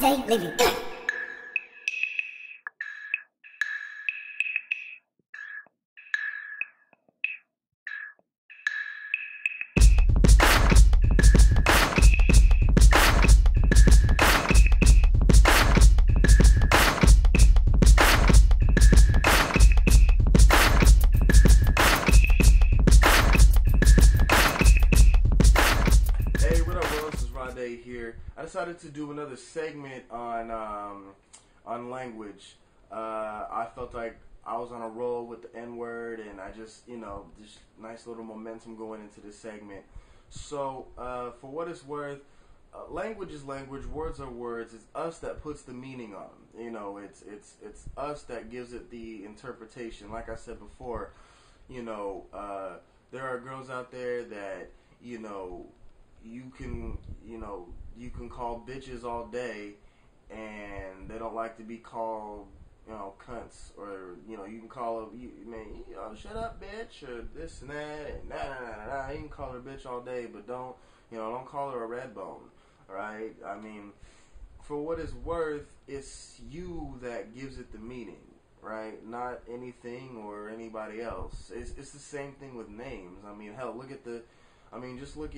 Raday, Leavy. Raday here. I decided to do another segment on language. I felt like I was on a roll with the N-word, and I just just nice little momentum going into this segment. So for what it's worth, language is language, words are words. It's us that puts the meaning on them. It's us that gives it the interpretation. Like I said before, there are girls out there that you can call bitches all day, and they don't like to be called cunts, or you can call her shut up bitch, or this and that, and nah. You can call her bitch all day, but don't call her a red bone. Right? I mean, for what it's worth, it's you that gives it the meaning, right? Not anything or anybody else. It's the same thing with names. I mean, hell, just look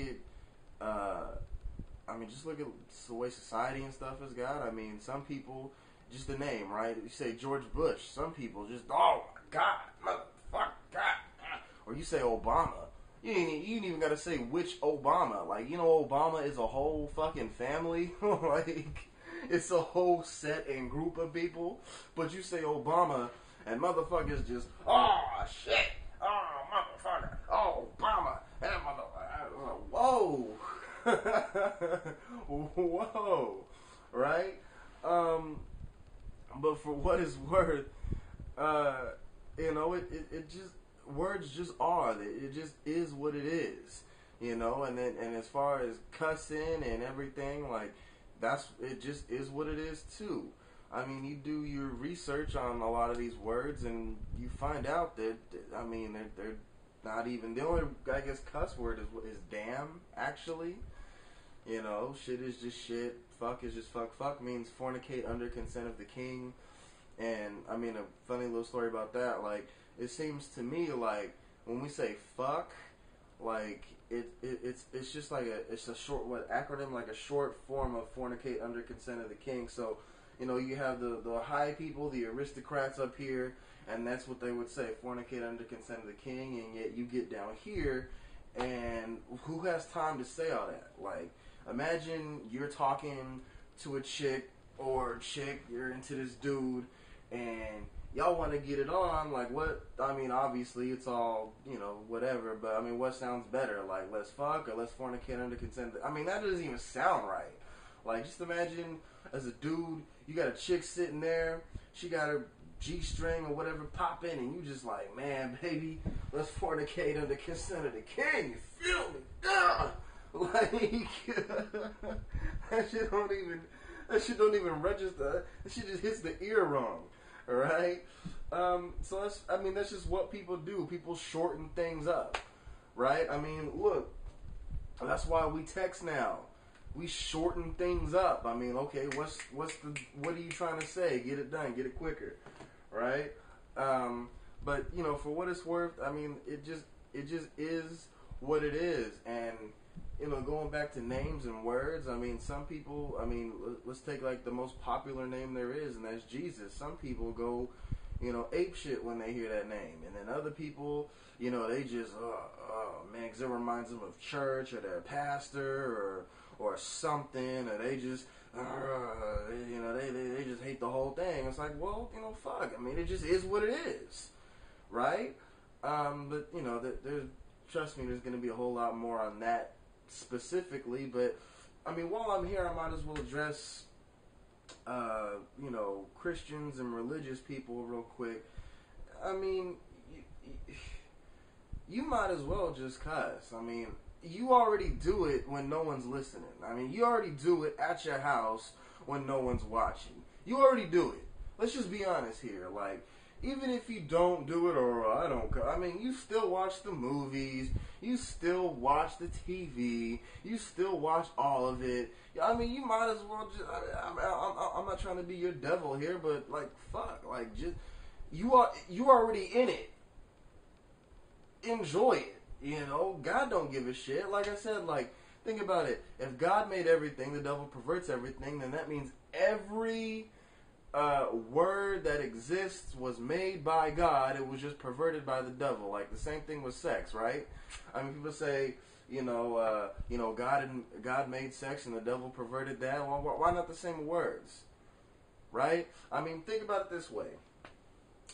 at the way society and stuff has got. I mean, some people, just the name, right? You say George Bush. Some people just, oh my God, motherfucker, God. Or you say Obama. You ain't even got to say which Obama. Like, Obama is a whole fucking family. Like, it's a whole set and group of people. But you say Obama, and motherfuckers just, oh shit, oh motherfucker, oh Obama, that motherfucker, whoa. Whoa, right? But for what it's worth, it just, words just are. It just is what it is, and as far as cussing and everything, like, it just is what it is too. I mean, you do your research on a lot of these words, and you find out that, they're not even, the only, I guess, cuss word is damn, actually. Shit is just shit. Fuck is just fuck. Fuck means fornicate under consent of the king. And, a funny little story about that, like, it seems to me like, when we say fuck, like, it's just like it's a short, acronym, like a short form of fornicate under consent of the king. So, you have the high people, the aristocrats up here, and that's what they would say, fornicate under consent of the king, and yet you get down here, and who has time to say all that? Like, imagine you're talking to a chick, you're into this dude, and y'all want to get it on, like, what, obviously it's all, whatever, but, what sounds better? Like, let's fuck, or let's fornicate under consent? That doesn't even sound right. Like, just imagine, as a dude, you got a chick sitting there, she got her G-string or whatever pop in, and you just like, man, baby, let's fornicate under consent of the king, you feel me? Like, that shit don't even register. That shit just hits the ear wrong. Alright? So that's just what people do. People shorten things up. Right? Look, that's why we text now. We shorten things up. Okay, what are you trying to say? Get it done, get it quicker. Right? But for what it's worth, it just is what it is. And going back to names and words, some people, let's take like the most popular name there is, and that's Jesus. Some people go, ape shit when they hear that name, and then other people, they just, oh man, because it reminds them of church or their pastor or something, or they just, they just hate the whole thing. It's like, well, fuck. It just is what it is, right? But there's, trust me, there's going to be a whole lot more on that specifically. But while I'm here, I might as well address Christians and religious people real quick. You might as well just cuss. You already do it when no one's listening. You already do it at your house when no one's watching. You already do it. Let's just be honest here. Like, even if you don't do it, or I don't, I mean, you still watch the movies, you still watch the TV, you still watch all of it. I mean, you might as well just, I'm not trying to be your devil here, but like, fuck, like, just, you already in it. Enjoy it, you know? God don't give a shit. Like I said, like, think about it. If God made everything, the devil perverts everything, then that means every word that exists was made by God. It was just perverted by the devil. Like the same thing with sex, right? I mean, people say, God made sex and the devil perverted that. Well, why not the same words, right? I mean, think about it this way.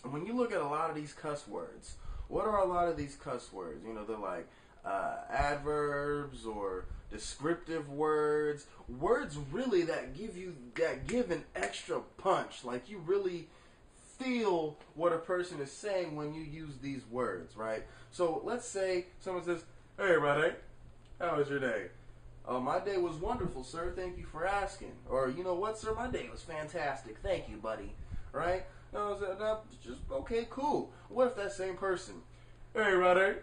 When you look at a lot of these cuss words, what are a lot of these cuss words? You know, they're like adverbs or descriptive words really that give an extra punch. Like you really feel what a person is saying when you use these words, right? So let's say someone says, "Hey, Raday, how was your day?" "Oh, my day was wonderful, sir. Thank you for asking." Or, "You know what, sir? My day was fantastic. Thank you, buddy." Right? No, just okay, cool. What if that same person, "Hey, Raday,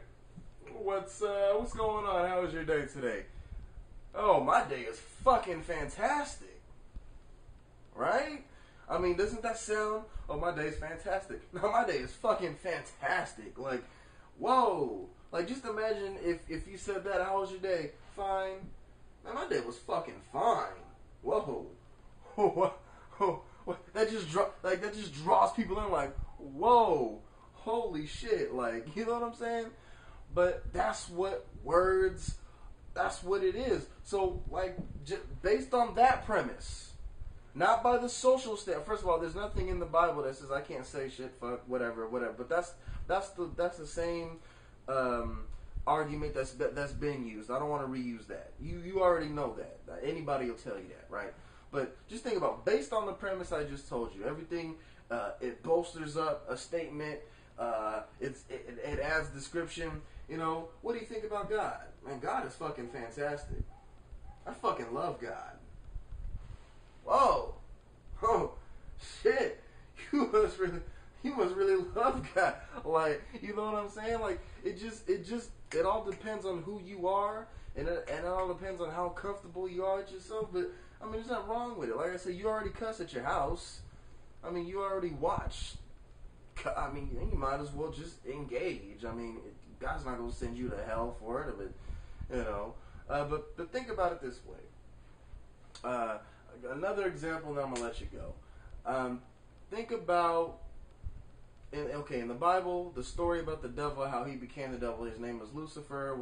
what's going on? How was your day today?" "Oh, my day is fucking fantastic." Right? I mean, doesn't that sound, "Oh, my day is fantastic"? No, my day is fucking fantastic. Like, whoa. Like, just imagine if you said that, "How was your day?" "Fine." "Man, my day was fucking fine." Whoa. That just draws people in like, whoa, holy shit. Like, you know what I'm saying? But that's what it is. So, like, based on that premise, not by the social state. First of all, there's nothing in the Bible that says I can't say shit, fuck, whatever. But that's the same argument that's been used. I don't want to reuse that. You already know that. Anybody will tell you that, right? But just think about, based on the premise I just told you, everything it bolsters up a statement. It adds description. You know, what do you think about God? Man, God is fucking fantastic. I fucking love God. Whoa, oh shit, you must really love God. Like, you know what I'm saying? Like, it all depends on who you are, and it all depends on how comfortable you are with yourself. But I mean, there's nothing wrong with it. Like I said, you already cuss at your house. I mean, you already watch. I mean, you might as well just engage. I mean, God's not going to send you to hell for it, but, you know. But think about it this way. Another example, and I'm going to let you go. Think about, in the Bible, the story about the devil, how he became the devil. His name was Lucifer,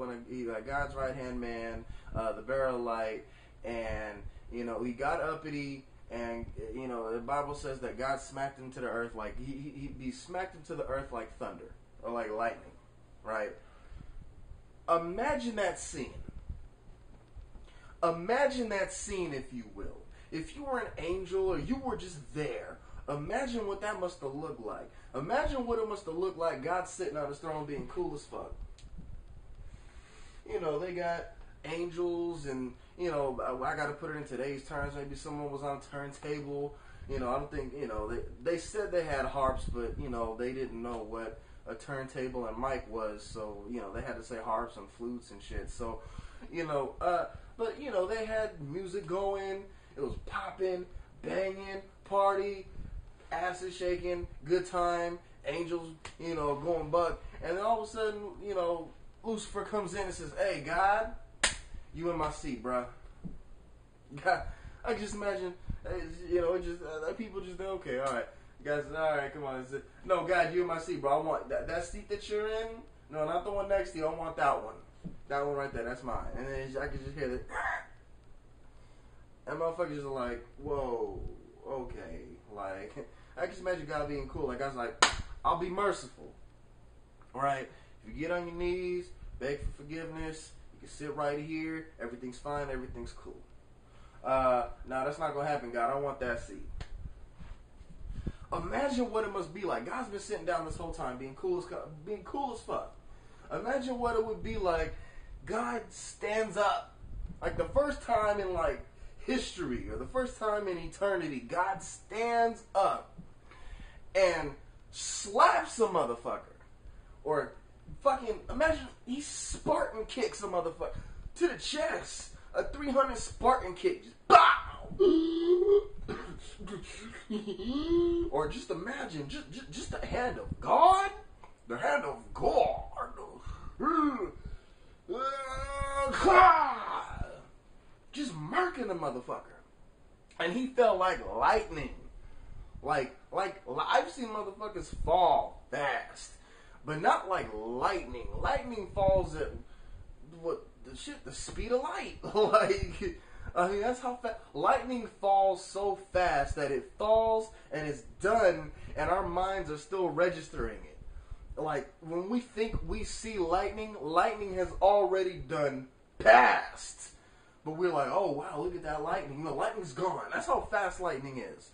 God's right-hand man, the bearer of light, and, you know, he got uppity. And, you know, the Bible says that God smacked him to the earth like, he smacked him to the earth like thunder, or like lightning, right? Imagine that scene. Imagine that scene, if you will. If you were an angel, or you were just there, imagine what that must have looked like. Imagine what it must have looked like, God sitting on his throne being cool as fuck. You know, they got angels, and, you know, I got to put it in today's terms. Maybe someone was on a turntable. You know, I don't think, you know, they said they had harps, but, you know, they didn't know what a turntable and mic was. So, you know, they had to say harps and flutes and shit. So, you know, but, you know, they had music going. It was popping, banging, party, asses shaking, good time, angels, you know, going buck. And then all of a sudden, you know, Lucifer comes in and says, "Hey, God, you in my seat, bro." God, I just imagine, you know, people just, okay, all right, guys, all right, come on. "No, God, you in my seat, bro. I want that seat that you're in. No, not the one next to you. I want that one. That one right there. That's mine." And then I can just hear that. And motherfuckers are like, whoa, okay. Like, I just imagine God being cool. Like, I was like, "I'll be merciful." All right? If you get on your knees, beg for forgiveness, you can sit right here. Everything's fine. Everything's cool. No, that's not going to happen, God. I want that seat. Imagine what it must be like. God's been sitting down this whole time being cool as fuck. Imagine what it would be like. God stands up. Like the first time in like history, or the first time in eternity, God stands up and slaps a motherfucker. Or fucking, imagine he Spartan kicks a motherfucker to the chest. A 300 Spartan kick. Just BOW! Or just imagine, just the hand of God. The hand of God. Just murking the motherfucker. And he fell like lightning. Like I've seen motherfuckers fall fast. But not like lightning. Lightning falls at the speed of light. Like, I mean, that's how fast lightning falls, so fast that it falls and it's done, and our minds are still registering it. Like, when we think we see lightning, lightning has already done past. But we're like, oh wow, look at that lightning. You know, lightning's gone. That's how fast lightning is.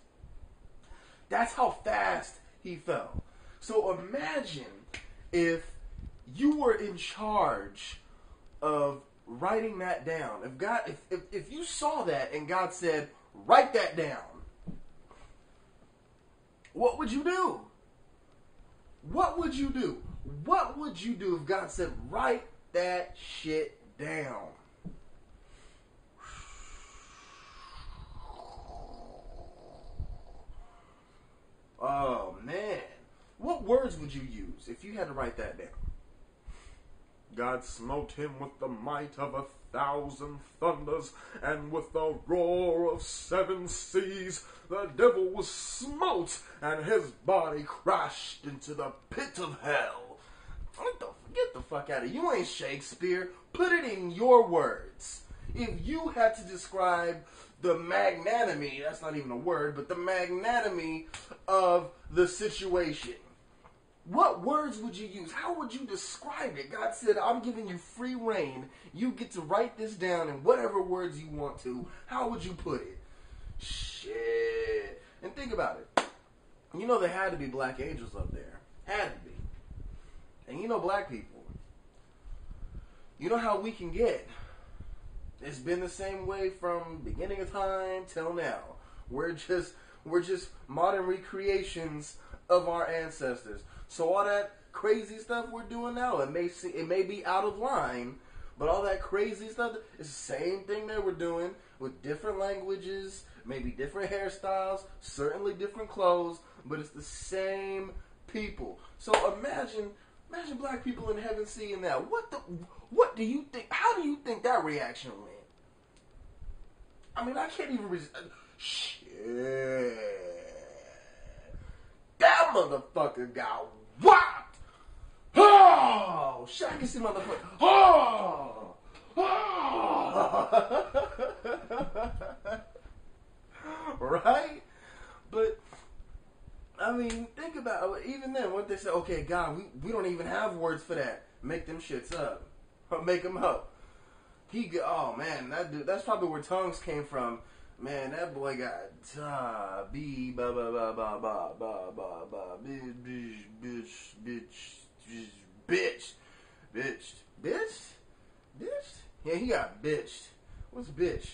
That's how fast he fell. So imagine if you were in charge of writing that down. If God, if you saw that and God said, write that down, what would you do? What would you do? What would you do if God said, write that shit down? Oh man. What words would you use if you had to write that down? God smote him with the might of 1,000 thunders, and with the roar of 7 seas, the devil was smote, and his body crashed into the pit of hell. Get the fuck out of here. You ain't Shakespeare. Put it in your words. If you had to describe the magnanimity, that's not even a word, but the magnanimity of the situation, what words would you use? How would you describe it? God said, I'm giving you free reign. You get to write this down in whatever words you want to. How would you put it? Shit. And think about it. You know there had to be black angels up there. Had to be. And you know black people. You know how we can get. It's been the same way from beginning of time till now. We're just modern recreations of our ancestors. So all that crazy stuff we're doing now, it may be out of line, but all that crazy stuff is the same thing they were doing with different languages, maybe different hairstyles, certainly different clothes, but it's the same people. So imagine black people in heaven seeing that. What do you think? How do you think that reaction went? I mean, I can't even shit. That motherfucker got whopped. Oh, shit, I can see motherfucker. Oh, right? But I mean, think about it. Even then, what they say, okay, God, we don't even have words for that. Make them shits up. Or make them up. Oh man, that dude, that's probably where tongues came from. Man, that boy got bitch. Yeah, he got bitched. What's bitch?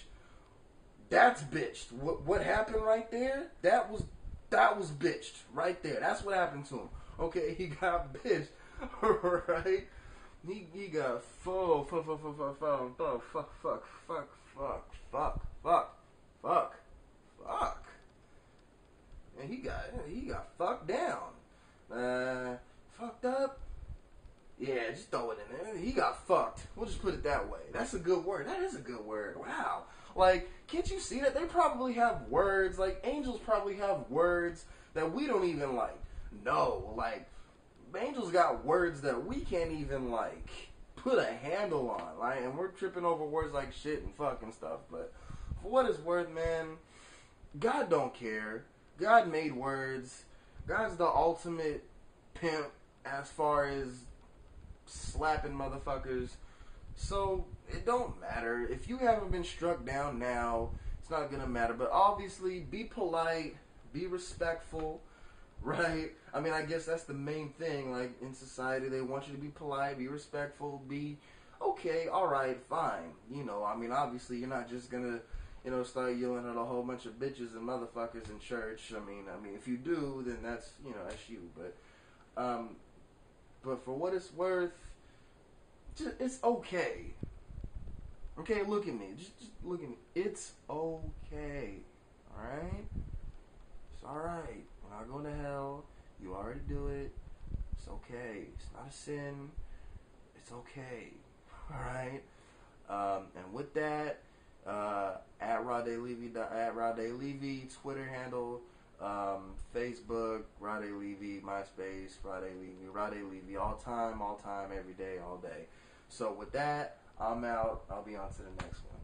That's bitched. What happened right there? That was bitched right there. That's what happened to him. Okay, he got bitched. Right? He got fuck. And he got fucked down. Fucked up? Yeah, just throw it in there. He got fucked. We'll just put it that way. That's a good word. That is a good word. Wow. Like, can't you see that? They probably have words. Like, angels probably have words that we don't even, like, know. Like, angels got words that we can't even, like, put a handle on. Like, and we're tripping over words like shit and fuck and stuff. But for what it's worth, man, God don't care. God made words. God's the ultimate pimp as far as slapping motherfuckers. So it don't matter. If you haven't been struck down now, it's not gonna matter. But obviously, be polite, be respectful, right? I mean, I guess that's the main thing. Like, in society, they want you to be polite, be respectful, be okay, alright, fine. You know, I mean, obviously, you're not just gonna start yelling at a whole bunch of bitches and motherfuckers in church. I mean, if you do, then that's you. But for what it's worth, it's okay. Okay, look at me. Just look at me. It's okay. Alright? It's alright. We're not going to hell. You already do it. It's okay. It's not a sin. It's okay. Alright? And with that, at Raday Leavy, Twitter handle, Facebook, Raday Leavy, MySpace, Raday Leavy, all time, every day, all day. So with that, I'm out. I'll be on to the next one.